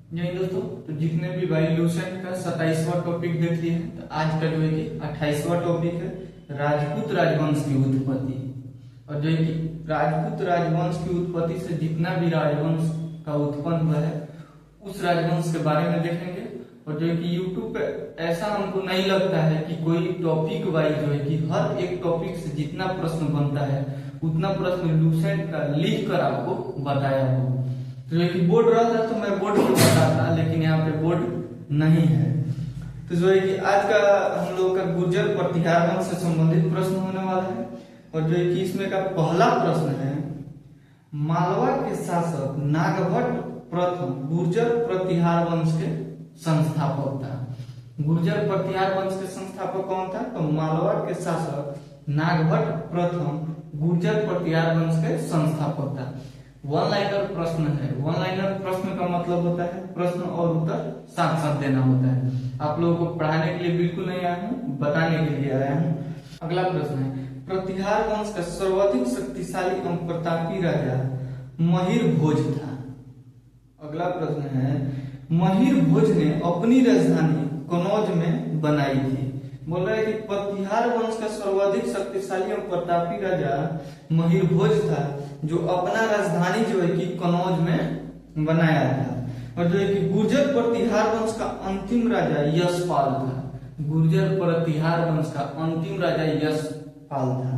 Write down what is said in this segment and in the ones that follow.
नहीं दोस्तों, तो जितने भी भाई लूसेंट का 27वां टॉपिक देख लिए हैं, तो आज का जो है कि 28वां टॉपिक है राजपूत राजवंश की उत्पत्ति। और जो है कि राजपूत राजवंश की उत्पत्ति से जितना भी राजवंश का उत्पन्न हुआ है उस राजवंश के बारे में देखेंगे। और जो है कि यूट्यूब पे ऐसा हमको नहीं लगता है कि कोई टॉपिक वाइज जो है कि हर एक टॉपिक से जितना प्रश्न बनता है उतना प्रश्न लूसेंट का लिख कर आपको बताया हो। तो जो कि बोर्ड रहता तो मैं बोर्ड पे बताता, लेकिन यहाँ पे बोर्ड नहीं है। तो जो है कि आज का हम लोग का गुर्जर प्रतिहार वंश से संबंधित प्रश्न होने वाला है। और जो है कि इसमें का पहला प्रश्न है, मालवा के शासक नागभट्ट प्रथम गुर्जर प्रतिहार वंश के संस्थापक था। गुर्जर प्रतिहार वंश के संस्थापक कौन था? तो मालवा के शासक नागभट्ट प्रथम गुर्जर प्रतिहार वंश के संस्थापक था। वन लाइनर प्रश्न है। वन लाइनर प्रश्न का मतलब होता है प्रश्न और उत्तर साथ साथ देना होता है। आप लोगों को पढ़ाने के लिए बिल्कुल नहीं आया हूँ, बताने के लिए आया हूँ। अगला प्रश्न है, प्रतिहार वंश का सर्वाधिक शक्तिशाली एवं प्रतापी राजा महिर भोज था। अगला प्रश्न है, महिर भोज ने अपनी राजधानी कनौज में बनाई थी। बोल रहा है कि प्रतिहार वंश का सर्वाधिक शक्तिशाली और प्रतापी राजा महिर भोज था, जो अपना राजधानी जो है कि कनौज में बनाया था। और जो है कि गुर्जर प्रतिहार वंश का अंतिम राजा यशपाल था। गुर्जर प्रतिहार वंश का अंतिम राजा यशपाल था।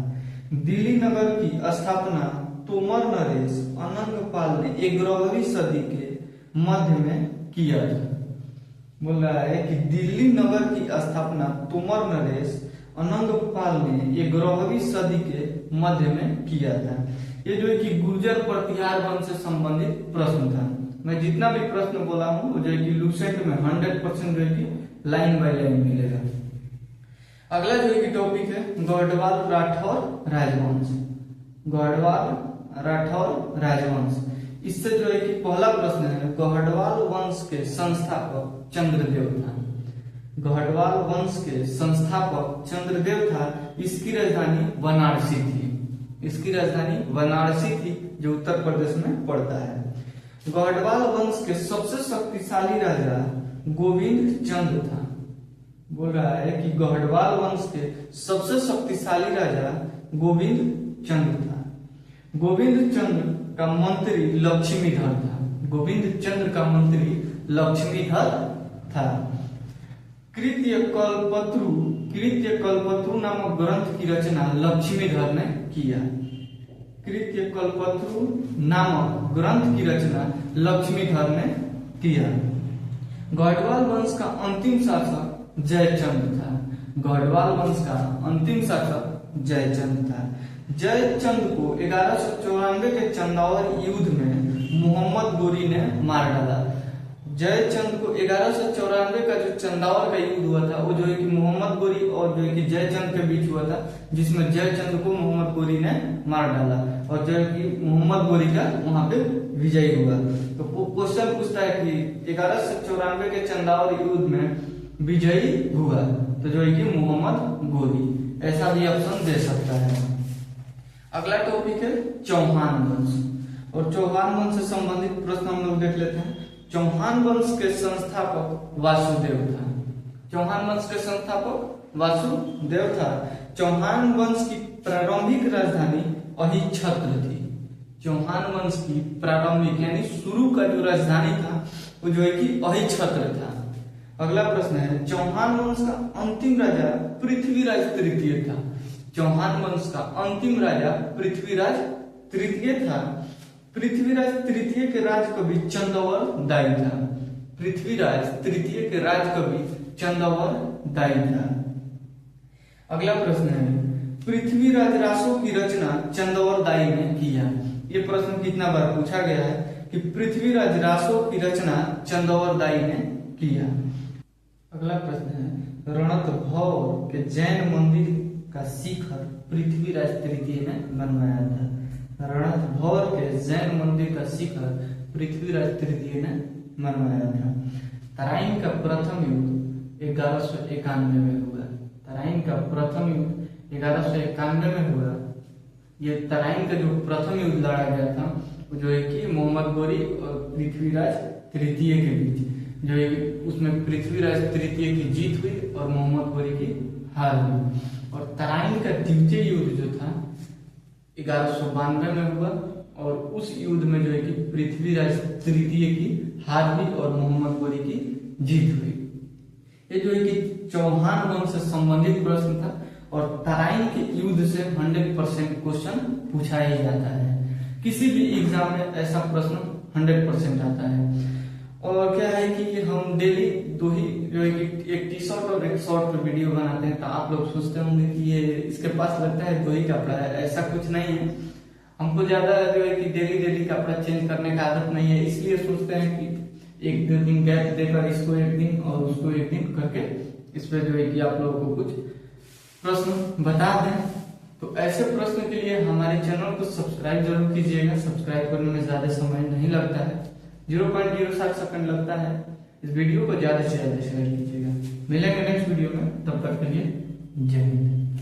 दिल्ली नगर की स्थापना तोमर नरेश अनंगपाल ने 11वीं सदी के मध्य में किया था। बोल रहा है कि दिल्ली नगर की स्थापना तोमर नरेश अनंगपाल ने 11वीं सदी के मध्य में किया था। ये जो है कि गुर्जर प्रतिहार वंश से संबंधित प्रश्न था। मैं जितना भी प्रश्न बोला हूँ वो जो है कि लूसेंट में 100% जो है कि लाइन बाय लाइन मिलेगा। अगला जो है कि टॉपिक है गढ़वाल राठौर राजवंश। गढ़वाल राठौर राजवंश, इससे जो है कि पहला प्रश्न है, गढ़वाल वंश के संस्थापक चंद्रदेव था। गढ़वाल वंश के संस्थापक चंद्रदेव था। इसकी राजधानी वाराणसी थी। इसकी राजधानी वाराणसी थी जो उत्तर प्रदेश में पड़ता है। गढ़वाल वंश के सबसे शक्तिशाली राजा गोविंद चंद्र था। बोल रहा है कि गढ़वाल वंश के सबसे शक्तिशाली राजा गोविंद चंद्र था। गोविंद चंद्र का मंत्री लक्ष्मीधर था। गोविंद चंद्र का मंत्री लक्ष्मीधर था। कृत्य कल्पत्रु नामक ग्रंथ की रचना लक्ष्मीधर ने किया। कृत्य कल्पत्रु नामक ग्रंथ की रचना लक्ष्मीधर ने किया। गढ़वाल वंश का अंतिम शासक जयचंद था। गढ़वाल वंश का अंतिम शासक जयचंद था। जयचंद को 1194 के चंदावर युद्ध में मोहम्मद गोरी ने मार डाला। जयचंद को 1194 का जो चंदावर का युद्ध हुआ था वो जो है कि मोहम्मद गोरी और जो है कि जयचंद के बीच हुआ था, जिसमें जयचंद को मोहम्मद गोरी ने मार डाला और जो है कि मोहम्मद गोरी का वहां पे विजय हुआ। तो वो क्वेश्चन पूछता है कि 1194 के चंदावर युद्ध में विजयी हुआ तो जो है कि मोहम्मद गोरी, ऐसा भी ऑप्शन दे सकता है। अगला टॉपिक है चौहान वंश। और चौहान वंश से संबंधित प्रश्न हम लोग देख लेते हैं। चौहान वंश के संस्थापक वासुदेव था। चौहान वंश के संस्थापक वासुदेव था। चौहान वंश की प्रारंभिक राजधानी अहिछत्र थी। चौहान वंश की प्रारंभिक यानी शुरू का जो राजधानी था वो जो है कि अहिछत्र था। अगला प्रश्न है, चौहान वंश का अंतिम राजा पृथ्वीराज तृतीय था। चौहान वंश का अंतिम राजा पृथ्वीराज तृतीय था। पृथ्वीराज तृतीय के राजकवि चंदौवर दाई था। पृथ्वीराज तृतीय के राजकवि चंदौवर दाई था। अगला प्रश्न है, पृथ्वीराज रासो की रचना चंदौवर दाई ने किया। ये प्रश्न कितना बार पूछा गया है कि पृथ्वीराज रासो की रचना चंदौवर दाई ने किया। अगला प्रश्न है, रणथंभौर के जैन मंदिर का शिखर पृथ्वीराज तृतीय ने बनवाया था। रणथंभौर के जैन मंदिर का शिखर पृथ्वीराज तृतीय ने बनवाया था। तराइन का प्रथम युद्ध 1191 में हुआ। तराइन का प्रथम युद्ध 1191 में हुआ। ये तराइन का जो प्रथम युद्ध लड़ा गया था वो जो है कि मोहम्मद गोरी और पृथ्वीराज तृतीय के बीच, जो है कि उसमें पृथ्वीराज तृतीय की जीत हुई और मोहम्मद घोरी की हार हुई। और तराइन का द्वितीय युद्ध जो था 1192 में हुआ, और उस युद्ध में जो है कि पृथ्वीराज तृतीय की हार हुई और मोहम्मद घोरी की जीत हुई। ये जो है कि चौहान वंश से संबंधित प्रश्न था, और तराइन के युद्ध से 100% क्वेश्चन पूछा ही जाता है। किसी भी एग्जाम में ऐसा प्रश्न 100% आता है। और क्या है कि हम डेली दो ही जो है कि एक टी शर्ट और एक शॉर्ट पे वीडियो बनाते हैं, तो आप लोग सोचते होंगे कि ये इसके पास लगता है दो ही कपड़ा है। ऐसा कुछ नहीं है। हमको ज्यादा जो है कि डेली कपड़ा चेंज करने का आदत नहीं है, इसलिए सोचते हैं कि एक दो दिन गैप देकर इसको एक दिन और उसको एक दिन करके इस पे जो है कि आप लोगों को कुछ प्रश्न बता दें। तो ऐसे प्रश्न के लिए हमारे चैनल को सब्सक्राइब जरूर कीजिएगा। सब्सक्राइब करने में ज्यादा समय नहीं लगता है, 0.07 सेकंड लगता है। इस वीडियो को ज्यादा से ज्यादा शेयर कीजिएगा। मिलेंगे नेक्स्ट वीडियो में, तब तक के लिए जय हिंद।